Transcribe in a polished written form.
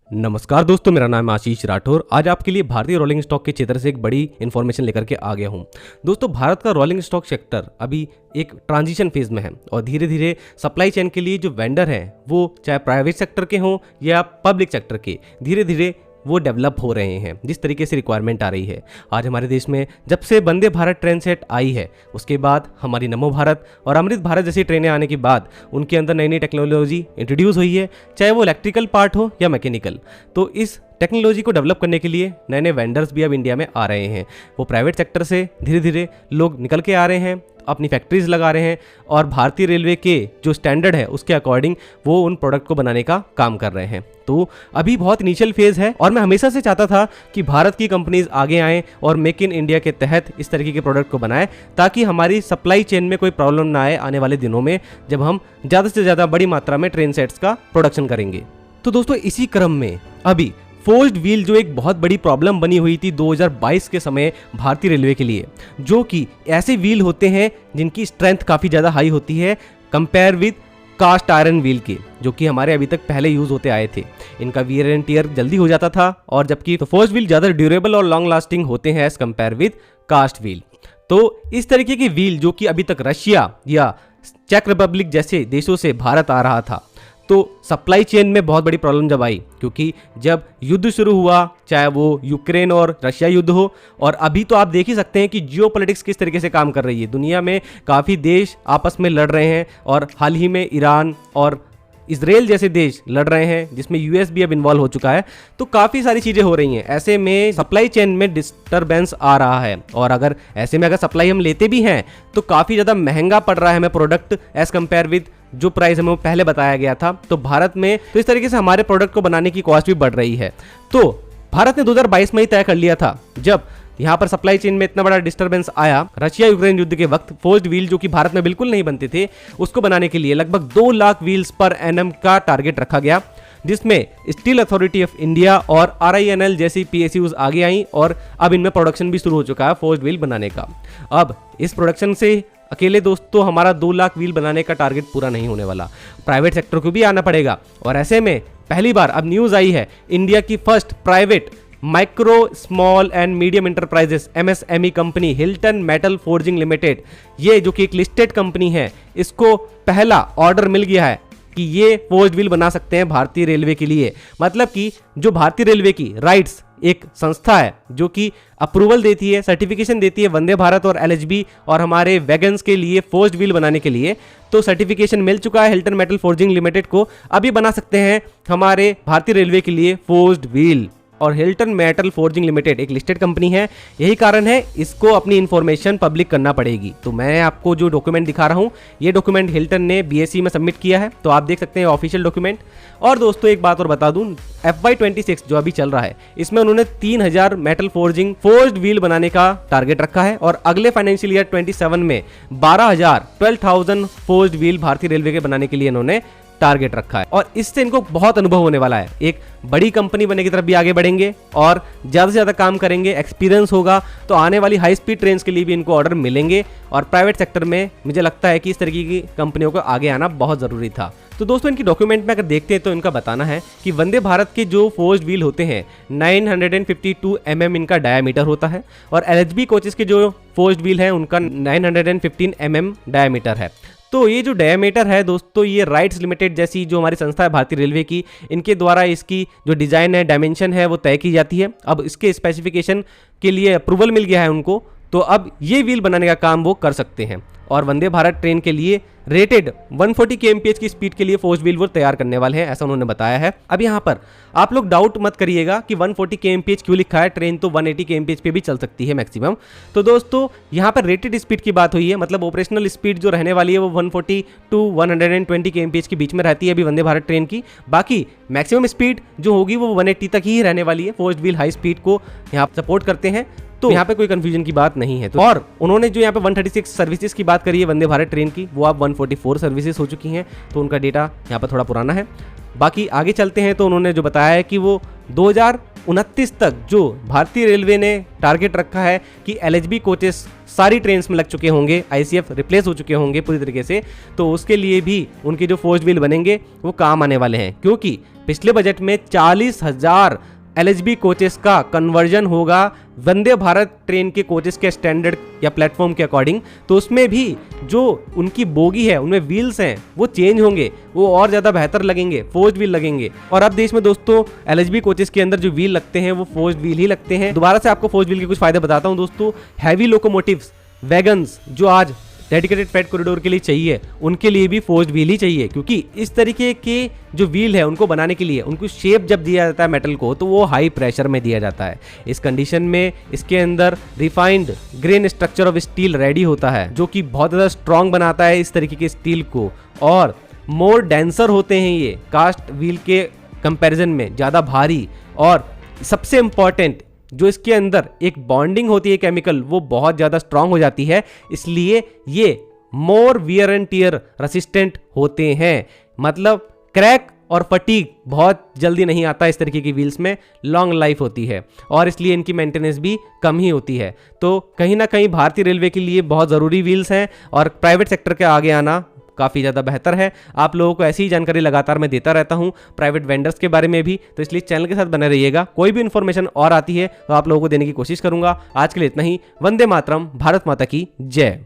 नमस्कार दोस्तों, मेरा नाम है आशीष राठौर। आज आपके लिए भारतीय रोलिंग स्टॉक के क्षेत्र से एक बड़ी इन्फॉर्मेशन लेकर के आ गया हूं। दोस्तों, भारत का रोलिंग स्टॉक सेक्टर अभी एक ट्रांजिशन फेज में है और धीरे धीरे सप्लाई चेन के लिए जो वेंडर हैं वो चाहे प्राइवेट सेक्टर के हों या पब्लिक सेक्टर के, धीरे धीरे वो डेवलप हो रहे हैं जिस तरीके से रिक्वायरमेंट आ रही है। आज हमारे देश में जब से वंदे भारत ट्रेन सेट आई है, उसके बाद हमारी नमो भारत और अमृत भारत जैसी ट्रेनें आने के बाद उनके अंदर नई नई टेक्नोलॉजी इंट्रोड्यूस हुई है, चाहे वो इलेक्ट्रिकल पार्ट हो या मैकेनिकल। तो इस टेक्नोलॉजी को डेवलप करने के लिए नए नए वेंडर्स भी अब इंडिया में आ रहे हैं। वो प्राइवेट सेक्टर से धीरे धीरे लोग निकल के आ रहे हैं, अपनी फैक्ट्रीज लगा रहे हैं और भारतीय रेलवे के जो स्टैंडर्ड है उसके अकॉर्डिंग वो उन प्रोडक्ट को बनाने का काम कर रहे हैं। तो अभी बहुत इनिशियल फेज है और मैं हमेशा से चाहता था कि भारत की कंपनीज आगे आएँ और मेक इन इंडिया के तहत इस तरीके के प्रोडक्ट को बनाएं, ताकि हमारी सप्लाई चेन में कोई प्रॉब्लम ना आए आने वाले दिनों में जब हम ज़्यादा से ज़्यादा बड़ी मात्रा में ट्रेन सेट्स का प्रोडक्शन करेंगे। तो दोस्तों, इसी क्रम में अभी फोर्स्ड व्हील जो एक बहुत बड़ी प्रॉब्लम बनी हुई थी 2022 के समय भारतीय रेलवे के लिए, जो कि ऐसे व्हील होते हैं जिनकी स्ट्रेंथ काफ़ी ज़्यादा हाई होती है compare with cast iron wheel के, जो कि हमारे अभी तक पहले यूज़ होते आए थे। इनका वियर एंड टियर जल्दी हो जाता था और जबकि फोर्स्ड व्हील ज़्यादा ड्यूरेबल और लॉन्ग लास्टिंग होते हैं as compare with cast wheel. तो इस तरीके के व्हील जो कि अभी तक रशिया या चेक रिपब्लिक जैसे देशों से भारत आ रहा था, तो सप्लाई चेन में बहुत बड़ी प्रॉब्लम जब आई, क्योंकि जब युद्ध शुरू हुआ, चाहे वो यूक्रेन और रशिया युद्ध हो, और अभी तो आप देख ही सकते हैं कि जियोपॉलिटिक्स किस तरीके से काम कर रही है। दुनिया में काफ़ी देश आपस में लड़ रहे हैं और हाल ही में ईरान और इजराइल जैसे देश लड़ रहे हैं, जिसमें यूएस भी अब इन्वॉल्व हो चुका है। तो काफ़ी सारी चीज़ें हो रही हैं। ऐसे में सप्लाई चेन में डिस्टर्बेंस आ रहा है और अगर ऐसे में अगर सप्लाई हम लेते भी हैं तो काफ़ी ज़्यादा महंगा पड़ रहा है हमें प्रोडक्ट एज़ कंपेयर विद जो प्राइस हमें पहले बताया गया था। तो भारत में तो इस तरीके से हमारे प्रोडक्ट को बनाने की कॉस्ट भी बढ़ रही है। तो भारत ने 2022 में ही तय कर लिया था, जब यहाँ पर सप्लाई चेन में इतना बड़ा डिस्टर्बेंस आया रशिया यूक्रेन युद्ध के वक्त, फोर्स्ड व्हील जो कि भारत में बिल्कुल नहीं बनते थे, उसको बनाने के लिए लगभग 2 लाख व्हील्स पर एनएम का टारगेट रखा गया, जिसमें स्टील अथॉरिटी ऑफ इंडिया और RINL जैसी PSUs आगे आई और अब इनमें प्रोडक्शन भी शुरू हो चुका है फोर्स्ड व्हील बनाने का। अब इस प्रोडक्शन से अकेले दोस्तों हमारा 2 लाख व्हील बनाने का टारगेट पूरा नहीं होने वाला, प्राइवेट सेक्टर को भी आना पड़ेगा। और ऐसे में पहली बार अब न्यूज़ आई है, इंडिया की first private micro small and medium enterprises MSME company Hilton metal forging limited, ये जो कि एक लिस्टेड कंपनी है, इसको पहला ऑर्डर मिल गया है कि ये फोर्स्ड व्हील बना सकते हैं भारतीय रेलवे के लिए। मतलब कि जो भारतीय रेलवे की राइट्स एक संस्था है जो कि अप्रूवल देती है, सर्टिफिकेशन देती है वंदे भारत और LHB और हमारे वैगन्स के लिए फोर्स्ड व्हील बनाने के लिए, तो सर्टिफिकेशन मिल चुका है हिल्टन मेटल फोर्जिंग लिमिटेड को। अभी बना सकते हैं हमारे भारतीय रेलवे के लिए फोर्स्ड व्हील। और हिल्टन मेटल फोर्जिंग लिमिटेड एक लिस्टेड कंपनी है, यही कारण है इसको अपनी इन्फॉर्मेशन पब्लिक करना पड़ेगी। तो मैं आपको जो डॉक्यूमेंट दिखा रहा हूँ, ये डॉक्यूमेंट हिल्टन ने BSE में सबमिट किया है, तो आप देख सकते हैं ऑफिशियल डॉक्यूमेंट। और दोस्तों एक बात और बता दूं, FY26 जो अभी चल रहा है, इसमें उन्होंने 3000 मेटल फोर्जिंग फोर्स्ड व्हील बनाने का टारगेट रखा है और अगले फाइनेंशियल ईयर 27 में 12,000 फोर्स्ड व्हील भारतीय रेलवे के बनाने के लिए इन्होंने टारगेट रखा है। और इससे इनको बहुत अनुभव होने वाला है, एक बड़ी कंपनी बनने की तरफ भी आगे बढ़ेंगे और ज़्यादा से ज़्यादा काम करेंगे, एक्सपीरियंस होगा, तो आने वाली हाई स्पीड ट्रेन के लिए भी इनको ऑर्डर मिलेंगे। और प्राइवेट सेक्टर में मुझे लगता है कि इस तरीके की कंपनियों को आगे आना बहुत ज़रूरी था। तो दोस्तों इनकी डॉक्यूमेंट में अगर देखते हैं तो इनका बताना है कि वंदे भारत के जो फोर्स्ड व्हील होते हैं 952 mm इनका डायामीटर होता है और LHB कोचेस के जो फोर्स्ड व्हील हैं उनका 915 mm डायामीटर है। तो ये जो डायमीटर है दोस्तों, ये राइट्स लिमिटेड जैसी जो हमारी संस्था है भारतीय रेलवे की, इनके द्वारा इसकी जो डिज़ाइन है, डायमेंशन है, वो तय की जाती है। अब इसके स्पेसिफिकेशन के लिए अप्रूवल मिल गया है उनको, तो अब ये व्हील बनाने का काम वो कर सकते हैं। और वंदे भारत ट्रेन के लिए रेटेड 140 kmph की स्पीड के लिए फोर्स्ड व्हील वो तैयार करने वाले हैं, ऐसा उन्होंने बताया है। अब यहाँ पर आप लोग डाउट मत करिएगा कि 140 kmph क्यों लिखा है, ट्रेन तो 180 kmph पे भी चल सकती है मैक्सिमम। तो दोस्तों यहाँ पर रेटेड स्पीड की बात हुई है, मतलब ऑपरेशनल स्पीड जो रहने वाली है वो 140 to 120 kmph के बीच में रहती है अभी वंदे भारत ट्रेन की। बाकी मैक्सिमम स्पीड जो होगी वो 180 तक ही रहने वाली है। फोर्स्ड व्हील हाई स्पीड को यहाँ सपोर्ट करते हैं, तो यहाँ पे कोई कंफ्यूजन की बात नहीं है। तो और उन्होंने जो यहाँ पे 136 सर्विसेज की बात करी है वंदे भारत ट्रेन की, वो अब 144 सर्विसेज हो चुकी हैं, तो उनका डेटा यहाँ पर थोड़ा पुराना है। बाकी आगे चलते हैं तो उन्होंने जो बताया है कि वो 2029 तक जो भारतीय रेलवे ने टारगेट रखा है कि LHB कोचेस सारी ट्रेन्स में लग चुके होंगे, ICF रिप्लेस हो चुके होंगे पूरी तरीके से, तो उसके लिए भी उनके जो फोर्स्ड व्हील बनेंगे वो काम आने वाले हैं, क्योंकि पिछले बजट में 40,000 LHB कोचेस का कन्वर्जन होगा वंदे भारत ट्रेन के कोचेस के स्टैंडर्ड या प्लेटफॉर्म के अकॉर्डिंग। तो उसमें भी जो उनकी बोगी है, उनमें व्हील्स हैं, वो चेंज होंगे, वो और ज़्यादा बेहतर लगेंगे, फोर्स्ड व्हील लगेंगे। और अब देश में दोस्तों LHB कोचेस के अंदर जो व्हील लगते हैं वो फोर्स्ड व्हील ही लगते हैं। दोबारा से आपको फोर्स्ड व्हील के कुछ फायदे बताता हूँ दोस्तों। हैवी लोकोमोटिव्स, वैगन्स जो आज डेडिकेटेड फ्रेट कॉरिडोर के लिए चाहिए, उनके लिए भी फोर्स्ड व्हील ही चाहिए, क्योंकि इस तरीके के जो व्हील है उनको बनाने के लिए उनको शेप जब दिया जाता है मेटल को, तो वो हाई प्रेशर में दिया जाता है। इस कंडीशन में इसके अंदर refined grain structure of steel ready होता है, जो कि बहुत ज़्यादा स्ट्रॉन्ग बनाता है इस तरीके के स्टील को, और मोर डेंसर होते हैं ये कास्ट व्हील के कंपैरिजन में, ज़्यादा भारी। और सबसे इम्पॉर्टेंट, जो इसके अंदर एक बॉन्डिंग होती है केमिकल, वो बहुत ज़्यादा स्ट्रांग हो जाती है, इसलिए ये मोर वियर एंड टियर रेसिस्टेंट होते हैं। मतलब क्रैक और फटीग बहुत जल्दी नहीं आता इस तरीके की व्हील्स में, लॉन्ग लाइफ होती है, और इसलिए इनकी मेंटेनेंस भी कम ही होती है। तो कहीं ना कहीं भारतीय रेलवे के लिए बहुत ज़रूरी व्हील्स हैं, और प्राइवेट सेक्टर के आगे आना काफ़ी ज़्यादा बेहतर है। आप लोगों को ऐसी ही जानकारी लगातार मैं देता रहता हूँ, प्राइवेट वेंडर्स के बारे में भी, तो इसलिए चैनल के साथ बने रहिएगा। कोई भी इन्फॉर्मेशन और आती है तो आप लोगों को देने की कोशिश करूँगा। आज के लिए इतना ही। वंदे मातरम, भारत माता की जय।